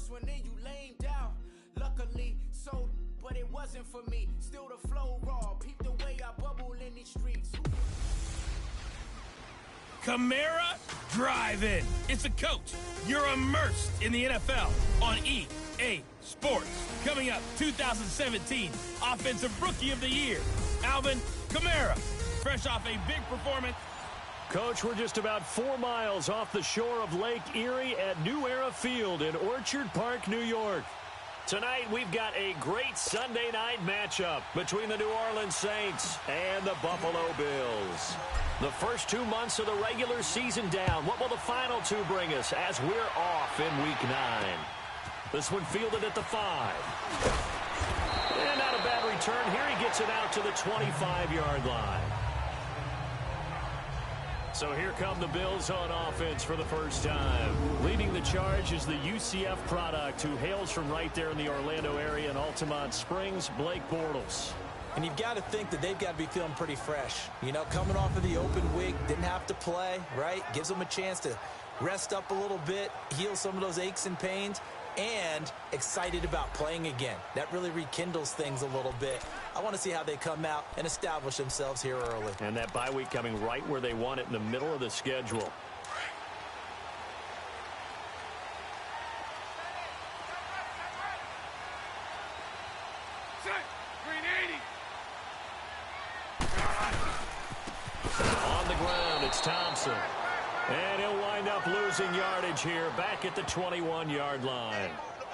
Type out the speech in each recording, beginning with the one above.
first one, then you lamed out. Luckily, so, but it wasn't for me. Still the flow raw. Peep the way I bubble in these streets. Kamara Drive-In. It's a coach. You're immersed in the NFL on EA Sports. Coming up, 2017 Offensive Rookie of the Year, Alvin Kamara. Fresh off a big performance. Coach, we're just about 4 miles off the shore of Lake Erie at New Era Field in Orchard Park, New York. Tonight, we've got a great Sunday night matchup between the New Orleans Saints and the Buffalo Bills. The first 2 months of the regular season down. What will the final 2 bring us as we're off in Week 9? This one fielded at the 5. And not a bad return. Here he gets it out to the 25-yard line. So here come the Bills on offense for the first time. Leading the charge is the UCF product who hails from right there in the Orlando area in Altamont Springs, Blake Bortles. And you've got to think that they've got to be feeling pretty fresh. You know, coming off of the open week, didn't have to play, right? Gives them a chance to rest up a little bit, heal some of those aches and pains, and excited about playing again. That really rekindles things a little bit. I want to see how they come out and establish themselves here early. And that bye week coming right where they want it in the middle of the schedule. On the ground, it's Thompson. And he'll wind up losing yardage here back at the 21-yard line.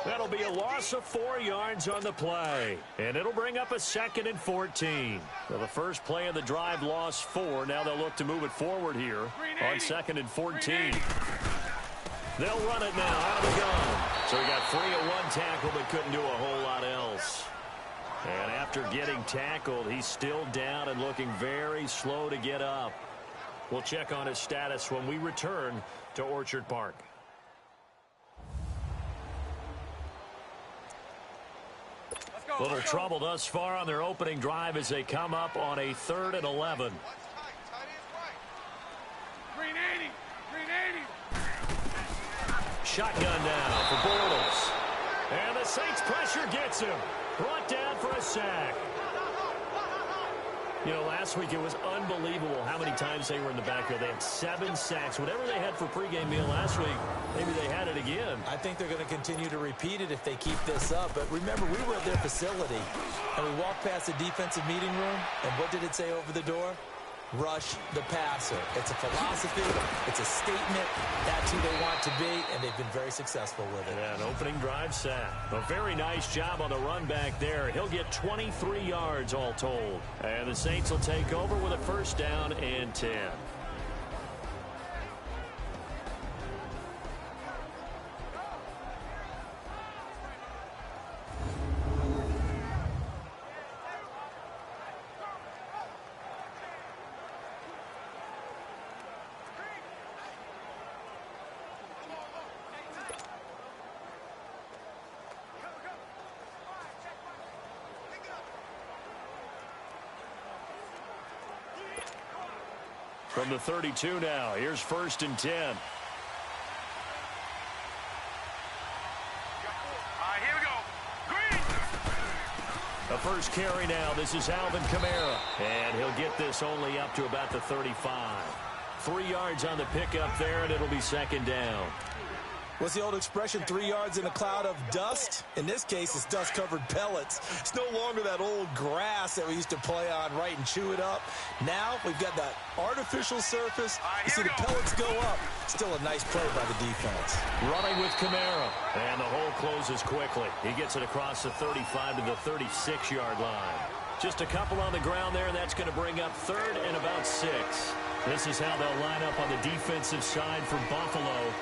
That'll be a loss of 4 yards on the play. And it'll bring up a 2nd and 14. So the first play of the drive lost 4. Now they'll look to move it forward here on 2nd and 14. They'll run it now out of the gun. So he got free of 1 tackle but couldn't do a whole lot else. And after getting tackled, he's still down and looking very slow to get up. We'll check on his status when we return to Orchard Park. Little trouble thus far on their opening drive as they come up on a 3rd and 11. Shotgun now for Bortles. And the Saints pressure gets him. Brought down for a sack. You know, last week it was unbelievable how many times they were in the backfield. They had 7 sacks. Whatever they had for pregame meal last week, maybe they had it again. I think they're going to continue to repeat it if they keep this up. But remember, we were at their facility, and we walked past the defensive meeting room, and what did it say over the door? Rush the passer. It's a philosophy. It's a statement. That's who they want to be, and they've been very successful with it. Yeah, an opening drive sack. A very nice job on the run back there. He'll get 23 yards all told. And the Saints will take over with a 1st down and 10. From the 32 now, here's 1st and 10. Here we go. Green. The first carry now. This is Alvin Kamara. And he'll get this only up to about the 35. 3 yards on the pickup there, and it'll be 2nd down. What's the old expression, 3 yards in a cloud of dust? In this case, it's dust-covered pellets. It's no longer that old grass that we used to play on, right, and chew it up. Now we've got that artificial surface. You see the pellets go up. Still a nice play by the defense. Running with Kamara. And the hole closes quickly. He gets it across the 35 to the 36-yard line. Just a couple on the ground there, and that's going to bring up 3rd and about 6. This is how they'll line up on the defensive side for Buffalo.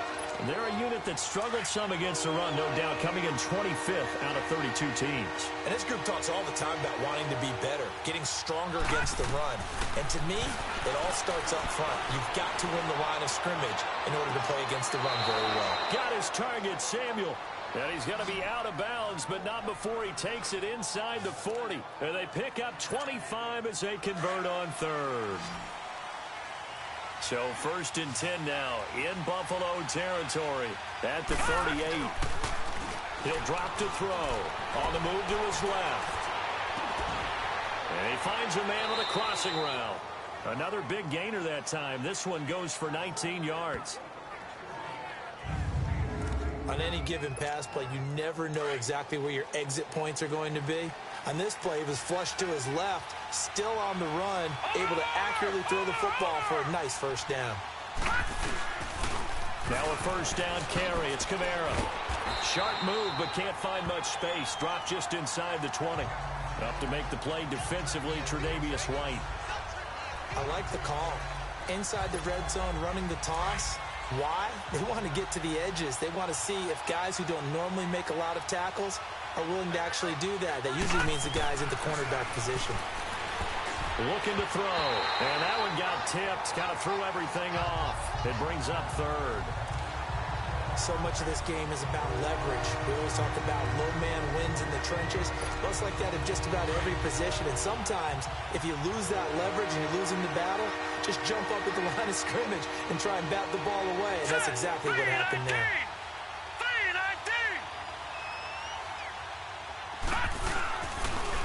They're a unit that struggled some against the run, no doubt, coming in 25th out of 32 teams. And this group talks all the time about wanting to be better, getting stronger against the run. And to me, it all starts up front. You've got to win the line of scrimmage in order to play against the run very well. Got his target, Samuel. And he's going to be out of bounds, but not before he takes it inside the 40. And they pick up 25 as they convert on 3rd. So 1st and 10 now in Buffalo territory at the 38. He'll drop to throw. On the move to his left. And he finds a man on the crossing route. Another big gainer that time. This one goes for 19 yards. On any given pass play, you never know exactly where your exit points are going to be. On this play, he was flushed to his left, still on the run, able to accurately throw the football for a nice first down. Now a first down carry. It's Kamara. Sharp move, but can't find much space. Dropped just inside the 20. Up to make the play defensively, Tre'Davious White. I like the call. Inside the red zone, running the toss. Why? They want to get to the edges. They want to see if guys who don't normally make a lot of tackles are willing to actually do that. That usually means the guy's in the cornerback position. Looking to throw. And that one got tipped. Kind of threw everything off. It brings up third. So much of this game is about leverage. We always talk about low man wins in the trenches. Well, it's like that in just about every position. And sometimes, if you lose that leverage and you're losing the battle, just jump up at the line of scrimmage and try and bat the ball away. And that's exactly what happened there.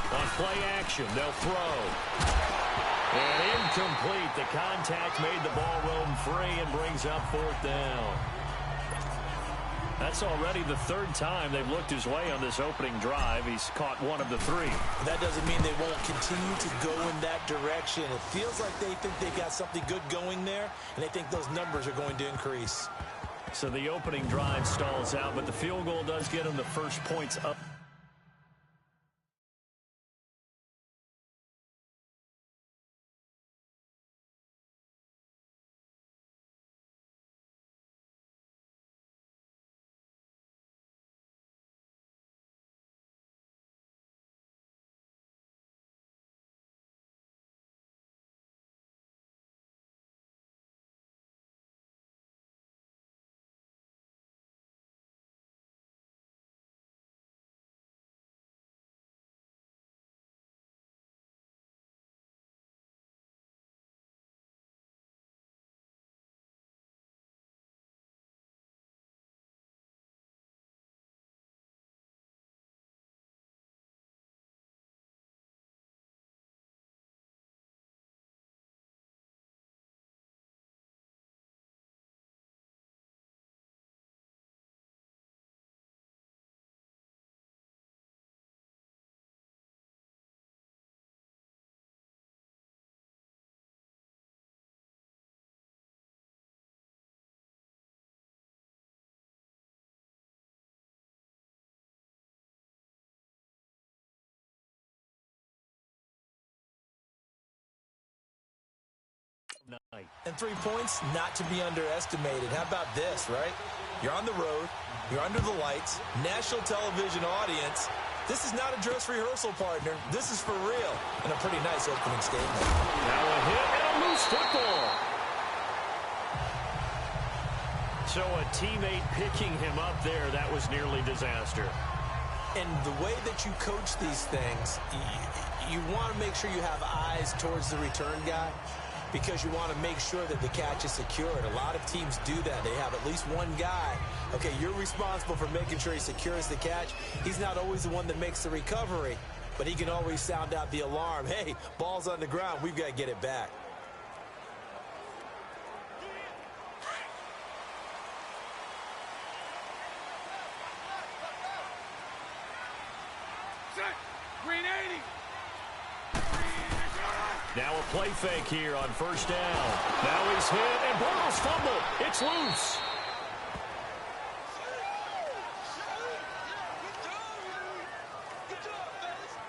On play action, they'll throw. And incomplete. The contact made the ball roam free and brings up fourth down. That's already the third time they've looked his way on this opening drive. He's caught one of the three. That doesn't mean they won't continue to go in that direction. It feels like they think they got something good going there, and they think those numbers are going to increase. So the opening drive stalls out, but the field goal does get them the first points up. And 3 points, not to be underestimated. How about this, right? You're on the road. You're under the lights. National television audience. This is not a dress rehearsal, partner. This is for real. And a pretty nice opening statement. Now a hit and a loose football. So a teammate picking him up there, that was nearly disaster. And the way that you coach these things, you want to make sure you have eyes towards the return guy, because you want to make sure that the catch is secured. A lot of teams do that. They have at least one guy. Okay, you're responsible for making sure he secures the catch. He's not always the one that makes the recovery, but he can always sound out the alarm. Hey, ball's on the ground. We've got to get it back. Green 80. Now a play fake here on first down. Now he's hit, and Bortles fumble. It's loose.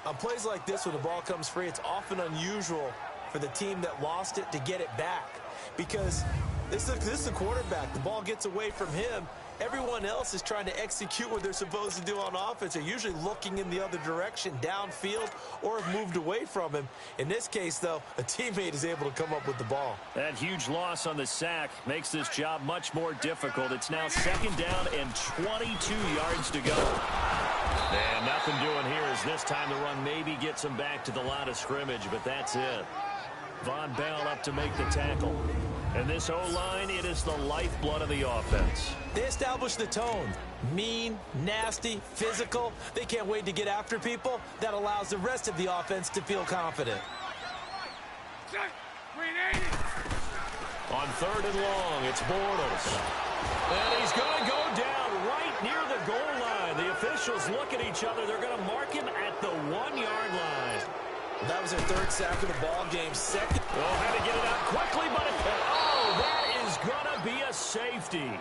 On plays like this, when the ball comes free, it's often unusual for the team that lost it to get it back, because this is the quarterback. The ball gets away from him. Everyone else is trying to execute what they're supposed to do on offense. They're usually looking in the other direction, downfield, or have moved away from him. In this case, though, a teammate is able to come up with the ball. That huge loss on the sack makes this job much more difficult. It's now second down and 22 yards to go. And nothing doing here as this time the run maybe gets him back to the line of scrimmage, but that's it. Von Bell up to make the tackle. And this O-line, it is the lifeblood of the offense. They establish the tone. Mean, nasty, physical. They can't wait to get after people. That allows the rest of the offense to feel confident. Green 80. On 3rd and long, it's Bortles. And he's going to go down right near the goal line. The officials look at each other. They're going to mark him at the 1-yard line. That was their 3rd sack of the ball game. Second. Oh, had to get it out quickly, but that is going to be a safety.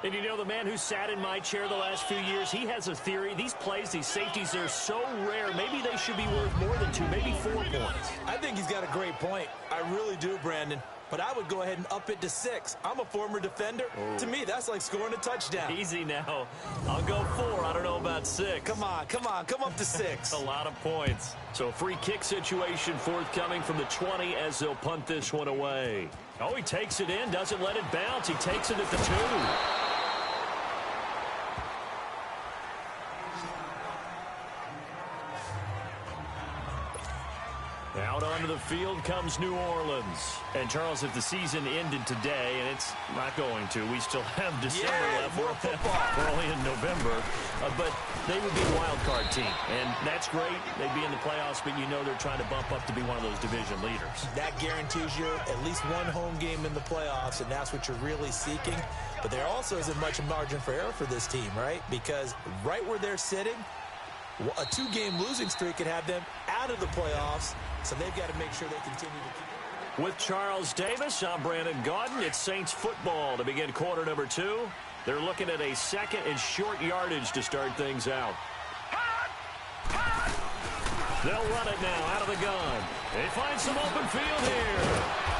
And you know, the man who sat in my chair the last few years, he has a theory. These plays, these safeties, they're so rare. Maybe they should be worth more than 2, maybe 4 points. I think he's got a great point. I really do, Brandon. But I would go ahead and up it to 6. I'm a former defender. Oh. To me, that's like scoring a touchdown. Easy now. I'll go 4. I don't know about 6. Come on. Come up to 6. A lot of points. So free kick situation forthcoming from the 20 as they'll punt this one away. Oh, he takes it in, doesn't let it bounce. He takes it at the 2. Out onto the field comes New Orleans. And, Charles, if the season ended today, and it's not going to, we still have December left. More football. We're only in November. But they would be a wild card team. And that's great. They'd be in the playoffs, but you know they're trying to bump up to be one of those division leaders. That guarantees you at least one home game in the playoffs, and that's what you're really seeking. But there also isn't much margin for error for this team, right? Because right where they're sitting, a 2-game losing streak could have them out of the playoffs. So they've got to make sure they continue to keep it. With Charles Davis, I'm Brandon Gaudin. It's Saints football to begin quarter number 2. They're looking at a 2nd and short yardage to start things out. They'll run it now out of the gun. They find some open field here.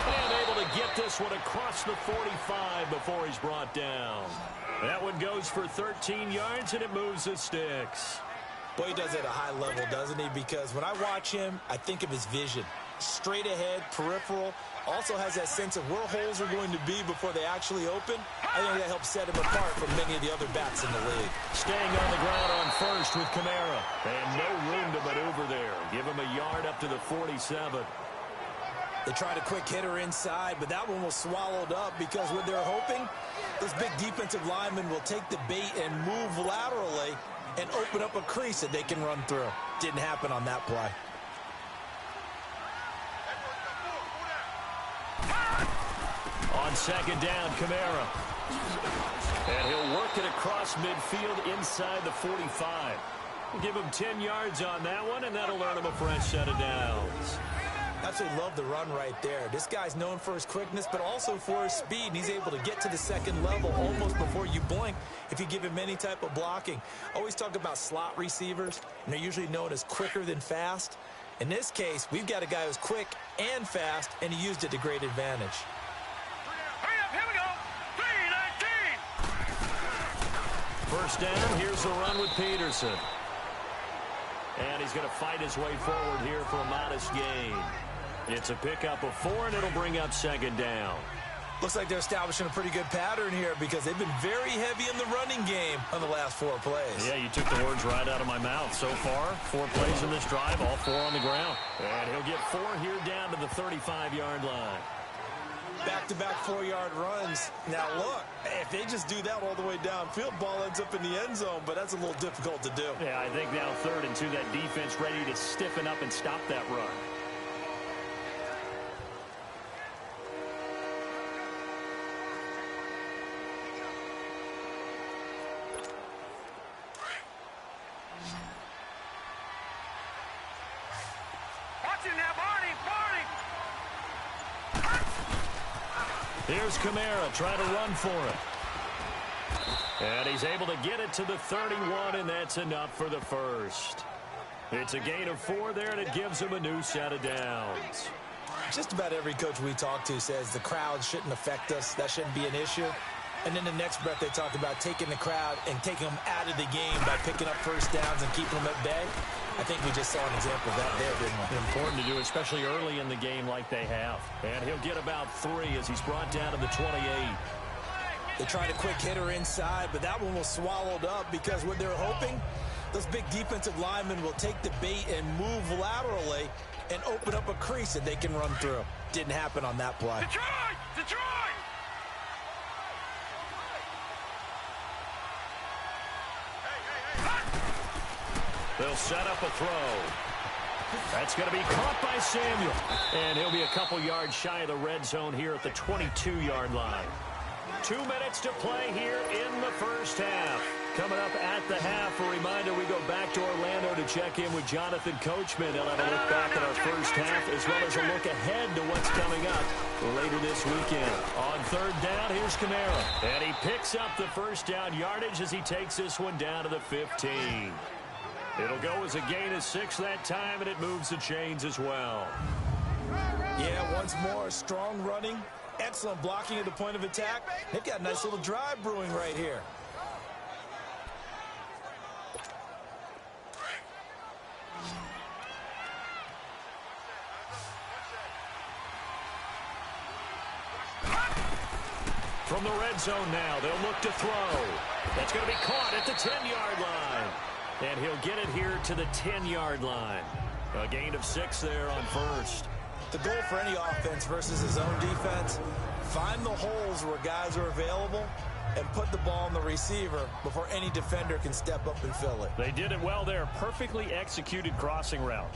And able to get this one across the 45 before he's brought down. That one goes for 13 yards, and it moves the sticks. Boy, he does it at a high level, doesn't he? Because when I watch him, I think of his vision. Straight ahead, peripheral. Also has that sense of where holes are going to be before they actually open. I think that helps set him apart from many of the other backs in the league. Staying on the ground on first with Kamara. And no room to maneuver there. Give him a yard up to the 47. They tried a quick hitter inside, but that one was swallowed up because what they're hoping, this big defensive lineman will take the bait and move laterally and open up a crease that they can run through. Didn't happen on that play. On 2nd down, Kamara. And he'll work it across midfield inside the 45. We'll give him 10 yards on that one, and that'll earn him a fresh set of downs. Absolutely love the run right there. This guy's known for his quickness, but also for his speed. And he's able to get to the 2nd level almost before you blink if you give him any type of blocking. Always talk about slot receivers, and they're usually known as quicker than fast. In this case, we've got a guy who's quick and fast, and he used it to great advantage. Hurry up, here we go. 3-19. First down, here's the run with Peterson. And he's going to fight his way forward here for a modest gain. It's a pickup of 4, and it'll bring up 2nd down. Looks like they're establishing a pretty good pattern here because they've been very heavy in the running game on the last 4 plays. Yeah, you took the words right out of my mouth. So far, 4 plays in this drive, all 4 on the ground. And he'll get 4 here down to the 35-yard line. Back-to-back 4-yard runs. Now, look, if they just do that all the way downfield, ball ends up in the end zone, but that's a little difficult to do. Yeah, I think now 3rd and 2, that defense ready to stiffen up and stop that run. Watch it now, Barney. Here's Kamara trying to run for it. And he's able to get it to the 31, and that's enough for the first. It's a gain of 4 there, and it gives him a new set of downs. Just about every coach we talk to says the crowd shouldn't affect us. That shouldn't be an issue. And then the next breath they talk about taking the crowd and taking them out of the game by picking up first downs and keeping them at bay. I think we just saw an example of that there, didn't we? Important to do, especially early in the game like they have. And he'll get about 3 as he's brought down to the 28. They tried a quick hitter inside, but that one was swallowed up because what they're hoping, Those big defensive linemen will take the bait and move laterally and open up a crease that they can run through. Didn't happen on that play. Detroit! Detroit! They'll set up a throw. That's going to be caught by Samuel. And he'll be a couple yards shy of the red zone here at the 22-yard line. 2 minutes to play here in the first half. Coming up at the half, a reminder, we go back to Orlando to check in with Jonathan Coachman. He'll have a look back at our first half as well as a look ahead to what's coming up later this weekend. On third down, here's Kamara. And he picks up the first down yardage as he takes this one down to the 15. It'll go as a gain of 6 that time, and it moves the chains as well. Yeah, once more, strong running, excellent blocking at the point of attack. They've got a nice little drive brewing right here. From the red zone now, they'll look to throw. That's going to be caught at the 10-yard line. And he'll get it here to the 10-yard line. A gain of 6 there on first. The goal for any offense versus his own defense, find the holes where guys are available and put the ball on the receiver before any defender can step up and fill it. They did it well there. Perfectly executed crossing route.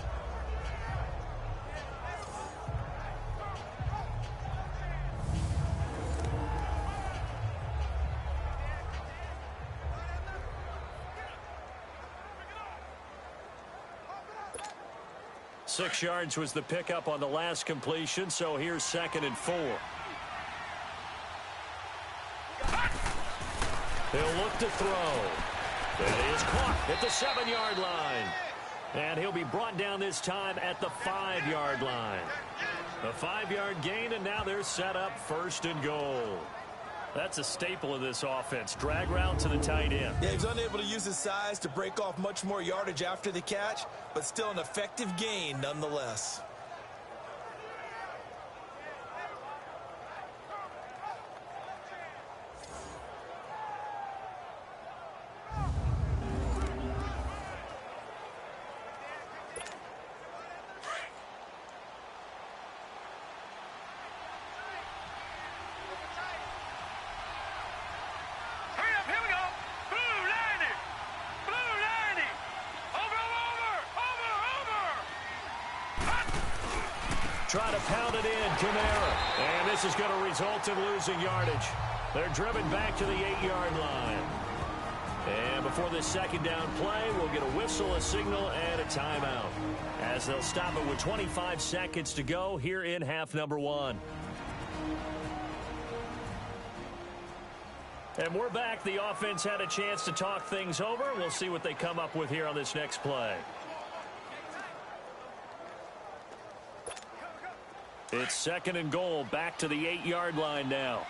Six yards was the pickup on the last completion, so here's 2nd and 4. He'll look to throw. That is caught at the 7-yard line. And he'll be brought down this time at the 5-yard line. A 5-yard gain, and now they're set up 1st and goal. That's a staple of this offense. Drag route to the tight end. Yeah, he's unable to use his size to break off much more yardage after the catch, but still an effective gain nonetheless. Try to pound it in, Kamara. And this is going to result in losing yardage. They're driven back to the 8-yard line. And before this 2nd down play, we'll get a whistle, a signal, and a timeout. As they'll stop it with 25 seconds to go here in half number 1. And we're back. The offense had a chance to talk things over. We'll see what they come up with here on this next play. It's 2nd and goal, back to the 8-yard line now.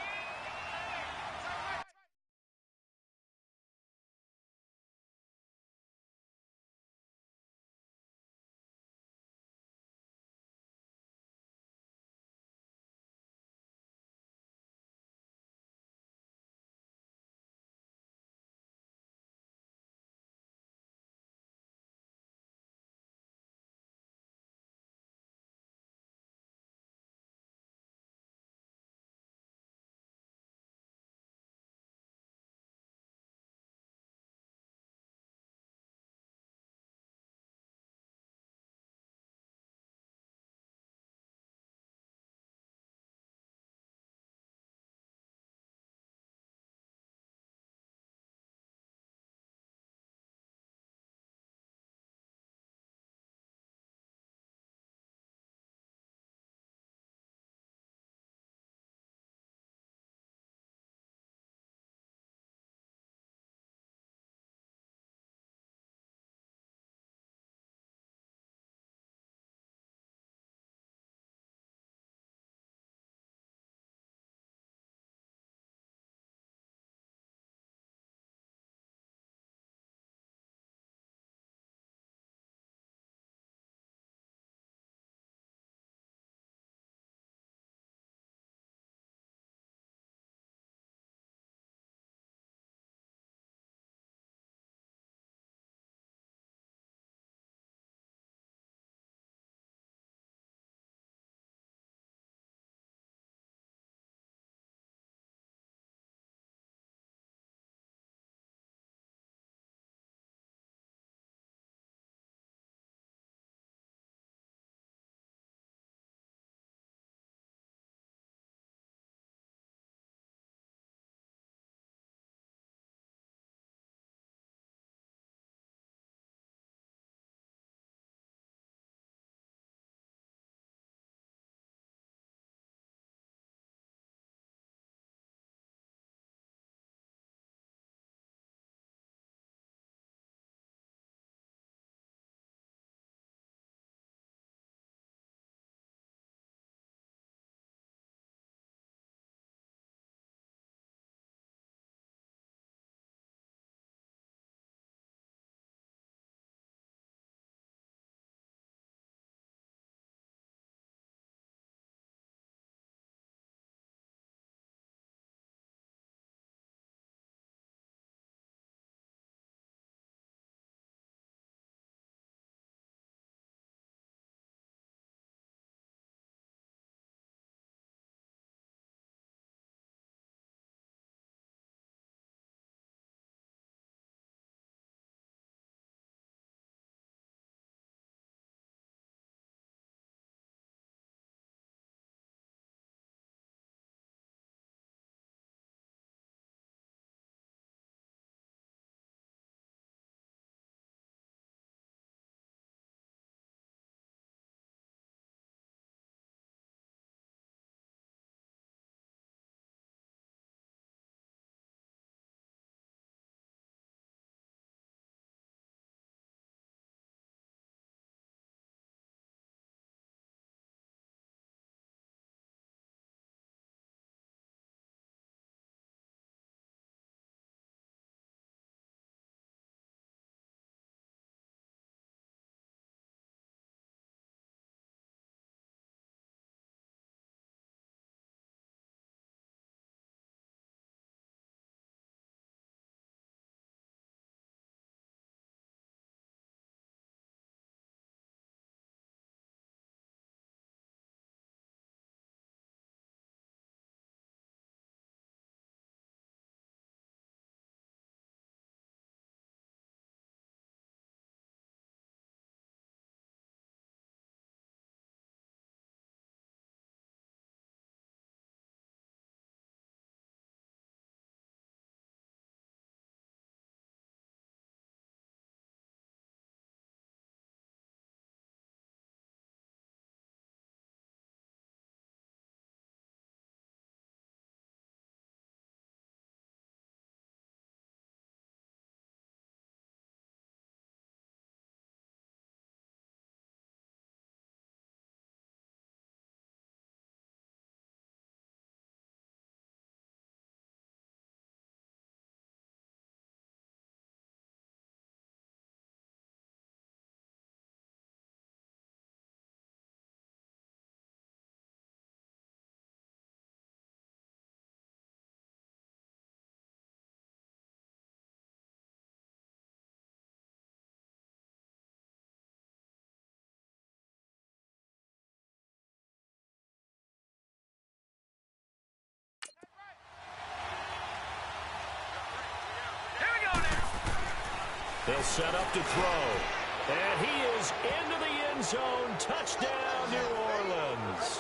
They'll set up to throw. And he is into the end zone. Touchdown, New Orleans.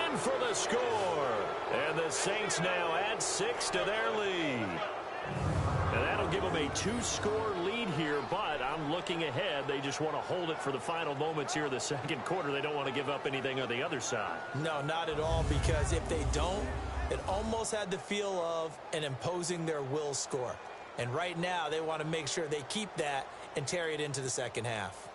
In for the score. And the Saints now add 6 to their lead. And that'll give them a 2-score lead here, but I'm looking ahead. They just want to hold it for the final moments here in the second quarter. They don't want to give up anything on the other side. No, not at all, because if they don't, it almost had the feel of an imposing their will score. And right now, they want to make sure they keep that and carry it into the second half.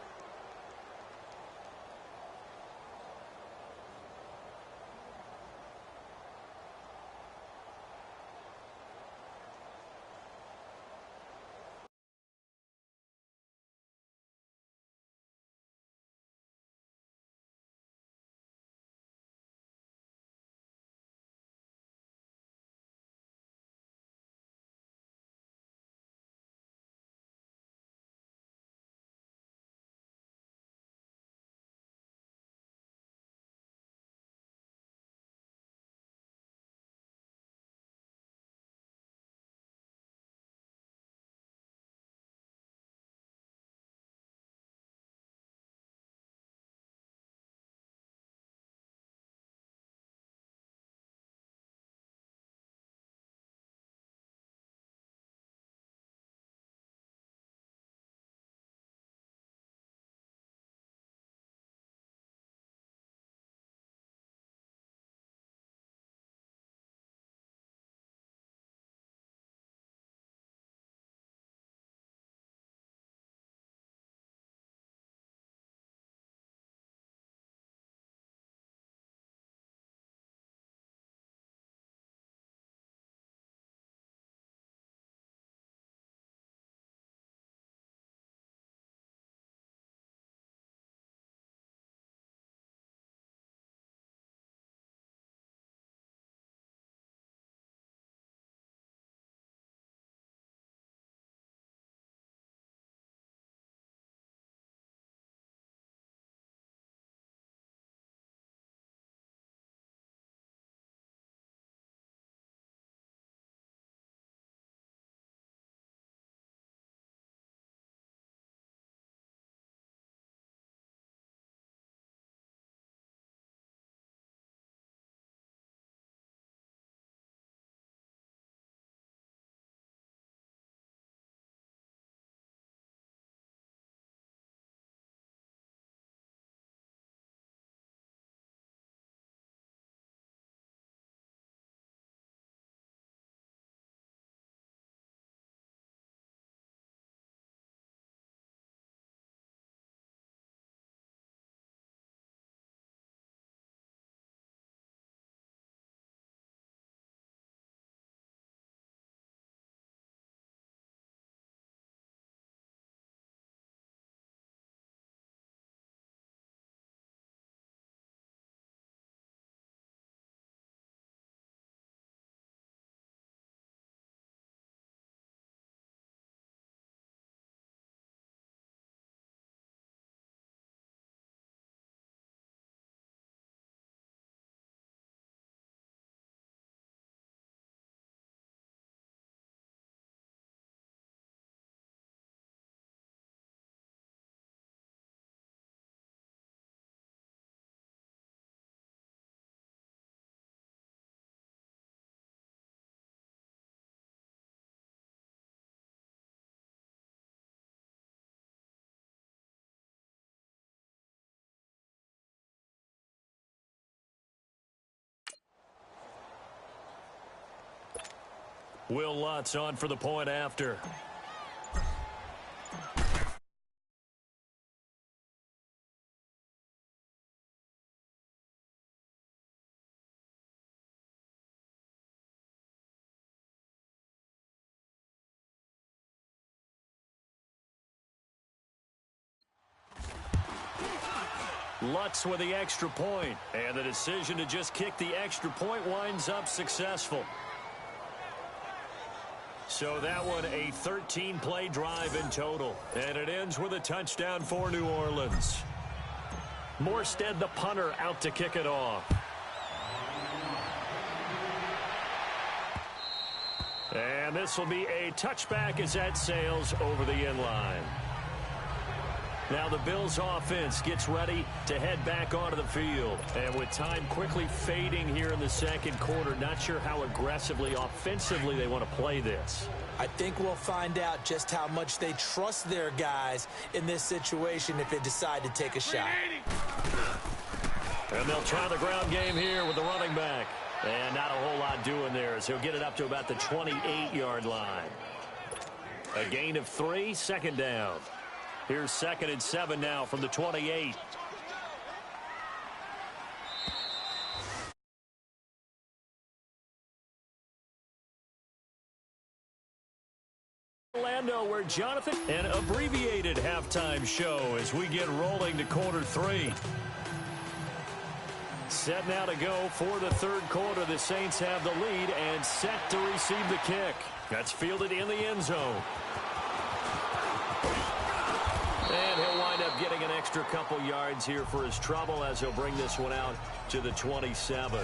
Will Lutz on for the point after. Lutz with the extra point, and the decision to just kick the extra point winds up successful. So that one a 13-play drive in total, and it ends with a touchdown for New Orleans. Morstead, the punter, out to kick it off. And this will be a touchback as that sails over the end line. Now the Bills offense gets ready to head back onto the field. And with time quickly fading here in the second quarter, not sure how aggressively, offensively they want to play this. I think we'll find out just how much they trust their guys in this situation if they decide to take a shot. And they'll try the ground game here with the running back. And not a whole lot doing there as he'll get it up to about the 28-yard line. A gain of 3, second down. Here's 2nd and 7 now from the 28. Orlando, where Jonathan, an abbreviated halftime show as we get rolling to quarter 3. Set now to go for the third quarter. The Saints have the lead and set to receive the kick. That's fielded in the end zone. And he'll wind up getting an extra couple yards here for his trouble as he'll bring this one out to the 27.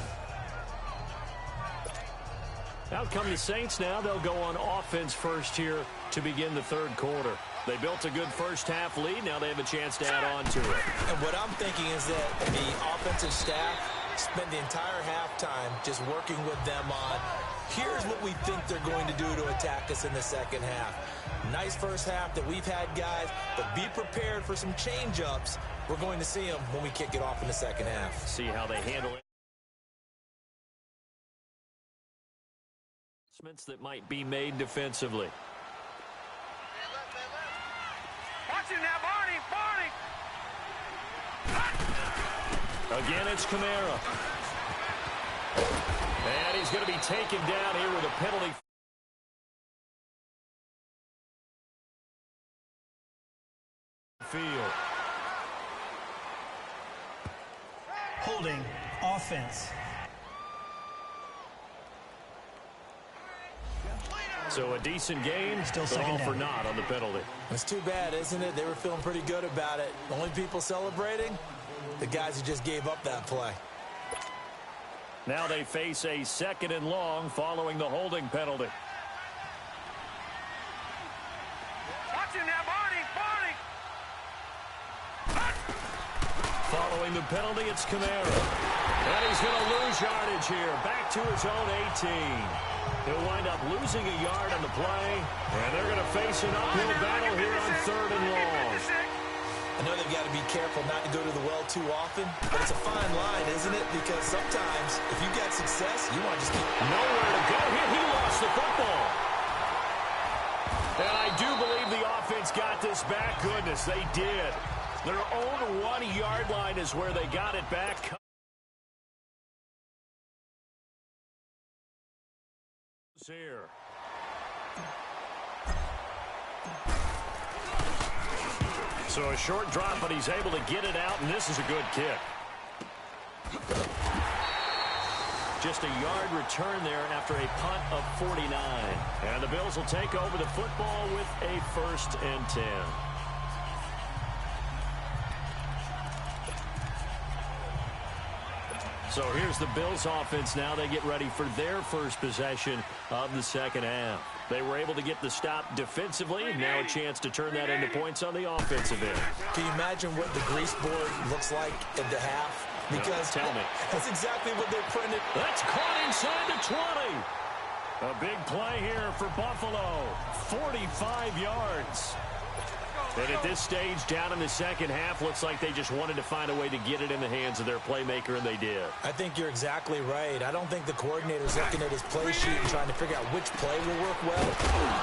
Out come the Saints now. They'll go on offense first here to begin the third quarter. They built a good first half lead. Now they have a chance to add on to it. And what I'm thinking is that the offensive staff spent the entire halftime just working with them on, here's what we think they're going to do to attack us in the second half. Nice first half that we've had, guys, but be prepared for some change-ups. We're going to see them when we kick it off in the second half. See how they handle it. That might be made defensively. Watch him now, Barney! Barney! Again, it's Kamara. And he's going to be taken down here with a penalty. Field. Holding offense. So a decent game, Still but second all down. for naught on the penalty. It's too bad, isn't it? They were feeling pretty good about it. The only people celebrating, the guys who just gave up that play. Now they face a 2nd and long following the holding penalty. Watch him now, Barney! Barney! Following the penalty, it's Kamara. And he's going to lose yardage here. Back to his own 18. He'll wind up losing a yard on the play. And they're going to face an uphill battle here on 3rd and long. I know they've got to be careful not to go to the well too often, but it's a fine line, isn't it? Because sometimes, if you've got success, you want to just keep... Nowhere to go here. He lost the football. And I do believe the offense got this back. Goodness, they did. Their own 1-yard line is where they got it back. Here. So a short drop, but he's able to get it out, and this is a good kick. Just a yard return there after a punt of 49. And the Bills will take over the football with a 1st and 10. So here's the Bills offense now. They get ready for their first possession of the second half. They were able to get the stop defensively. Now a chance to turn that into points on the offensive end. Can you imagine what the grease board looks like at the half? Because no, tell me. That's exactly what they printed. That's caught inside the 20. A big play here for Buffalo. 45 yards. And at this stage, down in the second half, looks like they just wanted to find a way to get it in the hands of their playmaker, and they did. I think you're exactly right. I don't think the coordinator's looking at his play sheet and trying to figure out which play will work well.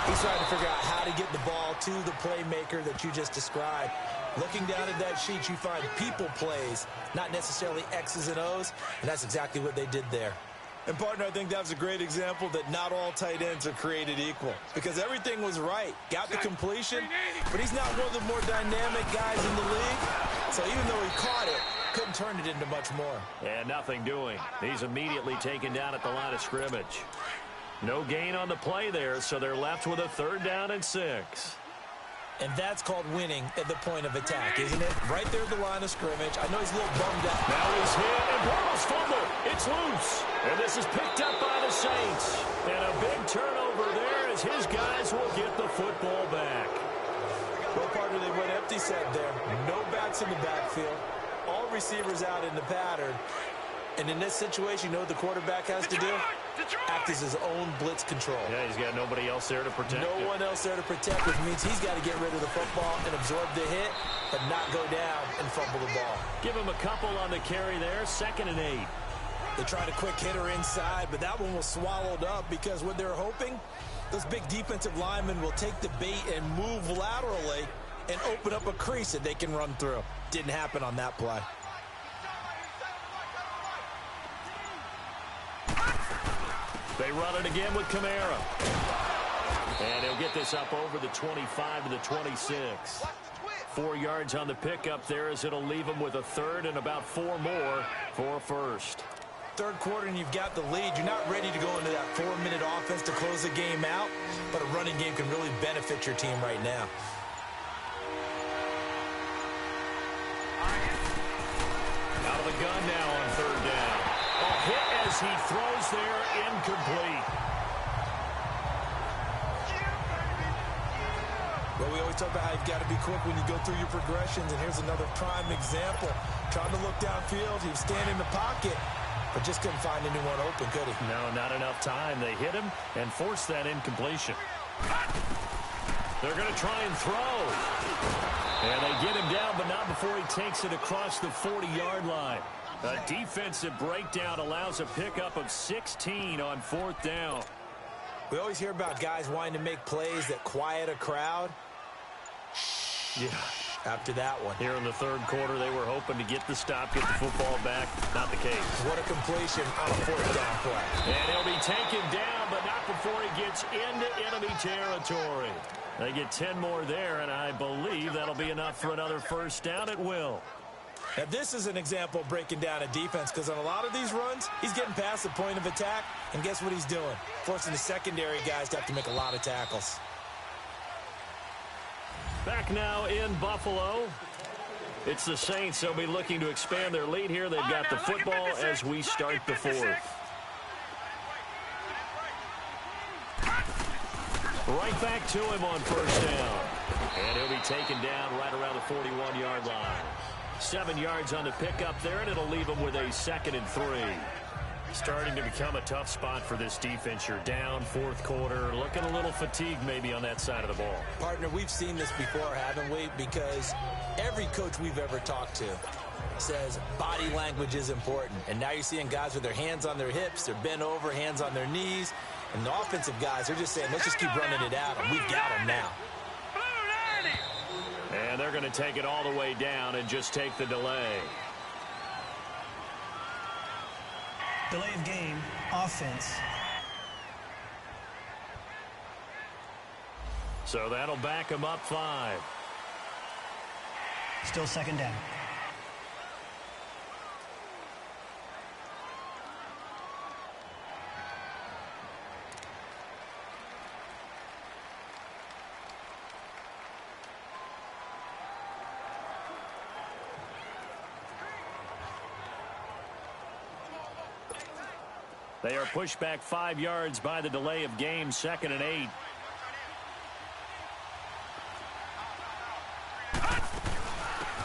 He's trying to figure out how to get the ball to the playmaker that you just described. Looking down at that sheet, you find people plays, not necessarily X's and O's, and that's exactly what they did there. And, partner, I think that was a great example that not all tight ends are created equal because everything was right. Got the completion, but he's not one of the more dynamic guys in the league. So even though he caught it, couldn't turn it into much more. And nothing doing. He's immediately taken down at the line of scrimmage. No gain on the play there, so they're left with a 3rd down and 6. And that's called winning at the point of attack, isn't it? Right there at the line of scrimmage. I know he's a little bummed out. Now he's hit, and Bortles fumble. It's loose. And this is picked up by the Saints. And a big turnover there. as his guys will get the football back. Well, partner, they went empty set there. No backs in the backfield. All receivers out in the pattern. And in this situation, you know what the quarterback has to do? Act as his own blitz control. Yeah, he's got nobody else there to protect him. No one else there to protect, which means he's got to get rid of the football and absorb the hit, but not go down and fumble the ball. Give him a couple on the carry there, 2nd and 8. They tried a quick hitter inside, but that one was swallowed up because what they're hoping, those big defensive linemen will take the bait and move laterally and open up a crease that they can run through. Didn't happen on that play. They run it again with Kamara. And he'll get this up over the 25 to the 26. 4 yards on the pickup there as it'll leave him with a third and about 4 more for a first. Third quarter and you've got the lead. You're not ready to go into that 4-minute offense to close the game out, but a running game can really benefit your team right now. Out of the gun now on 3rd down. A hit as he throws there, incomplete. Well, we always talk about how you've got to be quick when you go through your progressions, and here's another prime example. Trying to look downfield, he was standing in the pocket, but just couldn't find anyone open, could he? No, not enough time. They hit him and forced that incompletion. They're going to try and throw. And they get him down, but not before he takes it across the 40-yard line. A defensive breakdown allows a pickup of 16 on 4th down. We always hear about guys wanting to make plays that quiet a crowd. Yeah. After that one. Here in the 3rd quarter, they were hoping to get the stop, get the football back. Not the case. What a completion on a 4th down play. And he'll be taken down, but not before he gets into enemy territory. They get 10 more there, and I believe that'll be enough for another 1st down at will. Now, this is an example of breaking down a defense because on a lot of these runs, he's getting past the point of attack, and guess what he's doing? Forcing the secondary guys to have to make a lot of tackles. Back now in Buffalo. It's the Saints. They'll be looking to expand their lead here. They've got the football as we start the 4th. Right back to him on 1st down. And he'll be taken down right around the 41-yard line. 7 yards on the pickup there, and it'll leave him with a 2nd and 3. Starting to become a tough spot for this defense. You're down 4th quarter, looking a little fatigued maybe on that side of the ball. Partner, we've seen this before, haven't we? Because every coach we've ever talked to says body language is important. And now you're seeing guys with their hands on their hips, they're bent over, hands on their knees. And the offensive guys, they're just saying, let's just keep running it at them. We've got them now. And they're going to take it all the way down and just take the delay. Delay of game, offense. So that'll back them up 5. Still 2nd down. They are pushed back 5 yards by the delay of game, 2nd and 8.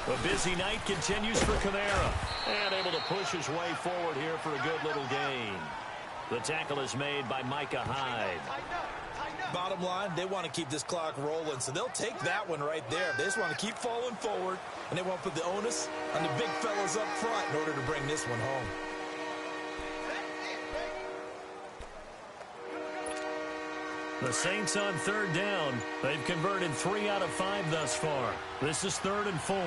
A busy night continues for Kamara. And able to push his way forward here for a good little gain. The tackle is made by Micah Hyde. Bottom line, they want to keep this clock rolling, so they'll take that one right there. They just want to keep falling forward, and they want to put the onus on the big fellas up front in order to bring this one home. The Saints on 3rd down. They've converted 3 out of 5 thus far. This is 3rd and 4.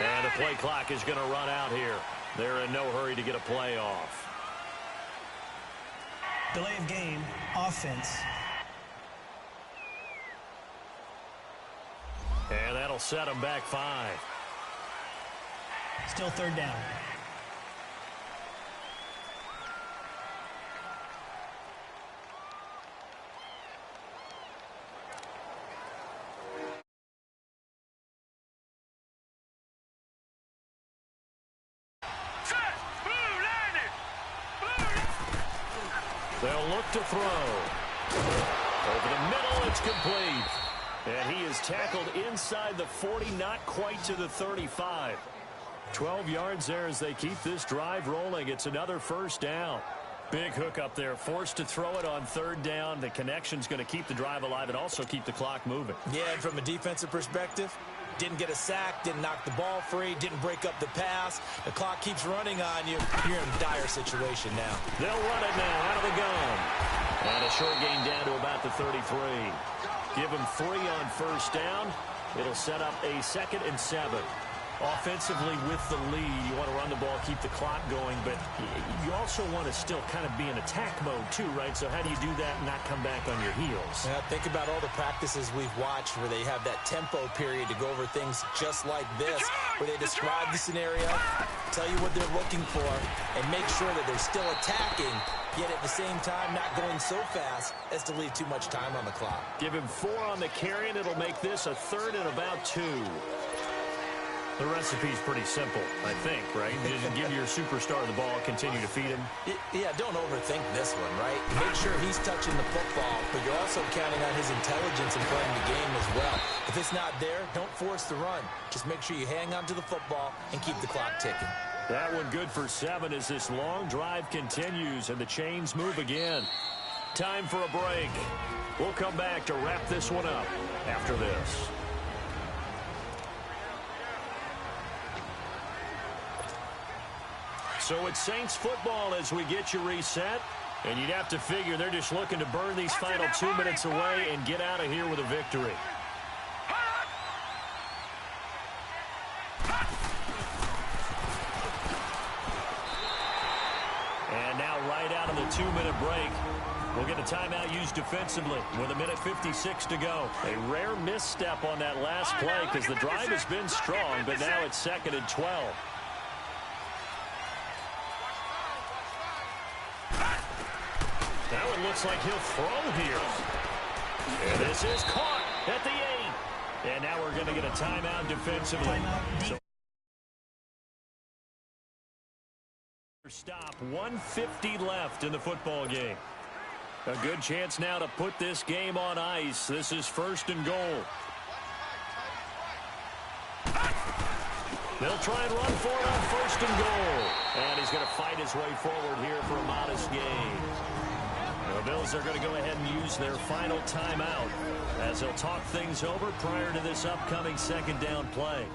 And the play clock is going to run out here. They're in no hurry to get a play off. Delay of game, offense. And that'll set them back 5. Still 3rd down. They'll look to throw. Over the middle, it's complete. And he is tackled inside the 40, not quite to the 35. 12 yards there as they keep this drive rolling. It's another first down. Big hook up there, forced to throw it on third down. The connection's going to keep the drive alive and also keep the clock moving. Yeah, and from a defensive perspective, didn't get a sack, didn't knock the ball free, didn't break up the pass. The clock keeps running on you. You're in a dire situation now. They'll run it now out of the gun. And a short gain down to about the 33. Give them 3 on first down. It'll set up a 2nd and 7. Offensively with the lead, you want to run the ball, keep the clock going, but you also want to still kind of be in attack mode too, right? So how do you do that and not come back on your heels? Yeah, think about all the practices we've watched where they have that tempo period to go over things just like this, where they describe the scenario, tell you what they're looking for, and make sure that they're still attacking, yet at the same time not going so fast as to leave too much time on the clock. Give him 4 on the carry, and it'll make this a 3rd and about 2. The recipe's pretty simple, I think, right? Just give your superstar the ball, continue to feed him. Yeah, don't overthink this one, right? Make sure he's touching the football, but you're also counting on his intelligence in playing the game as well. If it's not there, don't force the run. Just make sure you hang on to the football and keep the clock ticking. That one good for 7 as this long drive continues and the chains move again. Time for a break. We'll come back to wrap this one up after this. So it's Saints football as we get you reset. And you'd have to figure they're just looking to burn these final 2 minutes away and get out of here with a victory. And now right out of the 2-minute break, we'll get a timeout used defensively with 1:56 to go. A rare misstep on that last play because the drive has been strong, but now it's 2nd and 12. Now it looks like he'll throw here. And this is caught at the 8. And now we're going to get a timeout defensively. Stop, 1:50 left in the football game. A good chance now to put this game on ice. This is 1st and goal. They'll try and run for it on 1st and goal. And he's going to fight his way forward here for a modest gain. The Bills are going to go ahead and use their final timeout as they'll talk things over prior to this upcoming 2nd down play.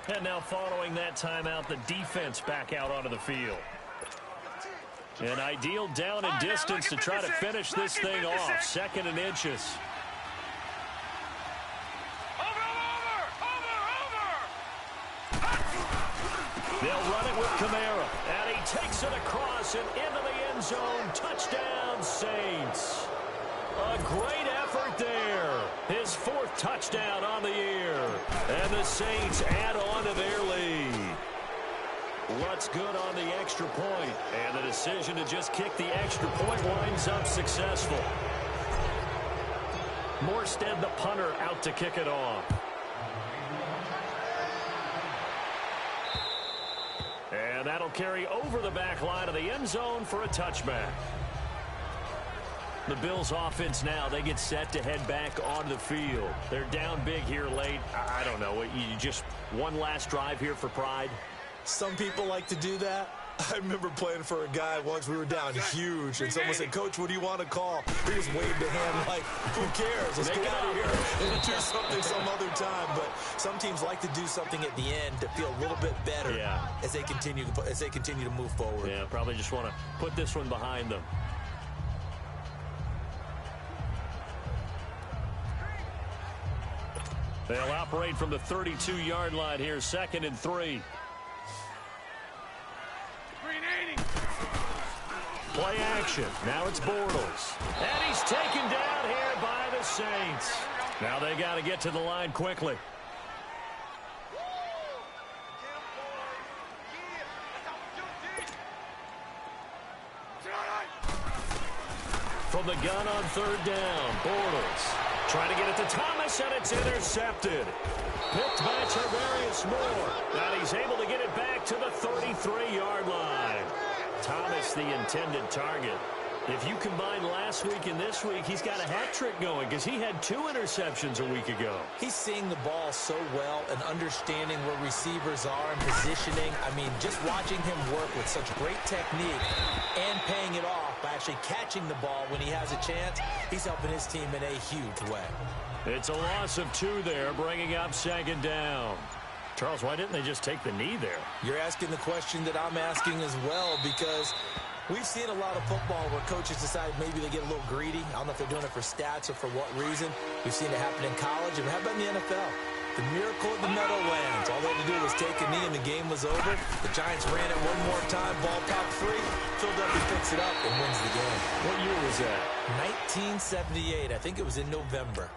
And now following that timeout, the defense back out onto the field. An ideal down and distance to try to finish this thing off. 2nd and inches. They'll run it with Kamara, and he takes it across and into the end zone. Touchdown, Saints. A great effort there. His 4th touchdown on the year. And the Saints add on to their lead. What's good on the extra point? And the decision to just kick the extra point winds up successful. Morstead, the punter, out to kick it off. And that'll carry over the back line of the end zone for a touchback. The Bills offense now, they get set to head back onto the field. They're down big here late. I don't know. You just one last drive here for pride? Some people like to do that. I remember playing for a guy once. We were down huge, and someone said, "Coach, what do you want to call?" He just waved a hand like, "Who cares? Let's get out of here and do something some other time." But some teams like to do something at the end to feel a little bit better as they continue to move forward. Yeah, probably just want to put this one behind them. They'll operate from the 32-yard line here, 2nd and 3. Play action. Now it's Bortles. And he's taken down here by the Saints. Now they got to get to the line quickly. From the gun on 3rd down, Bortles trying to get it to Thomas, and it's intercepted. Picked by Tarvarius Julius Moore. And he's able to get it back to the 33-yard line. Thomas, the intended target. If you combine last week and this week, he's got a hat trick going because he had 2 interceptions a week ago. He's seeing the ball so well and understanding where receivers are and positioning. I mean, just watching him work with such great technique and paying it off by actually catching the ball when he has a chance, he's helping his team in a huge way. It's a loss of 2 there, bringing up 2nd down. Charles, why didn't they just take the knee there? You're asking the question that I'm asking as well, because we've seen a lot of football where coaches decide maybe they get a little greedy. I don't know if they're doing it for stats or for what reason. We've seen it happen in college, and how about in the NFL? The miracle at the Meadowlands. All they had to do was take a knee, and the game was over. The Giants ran it one more time, ball popped free. Philadelphia picks it up and wins the game. What year was that? 1978. I think it was in November.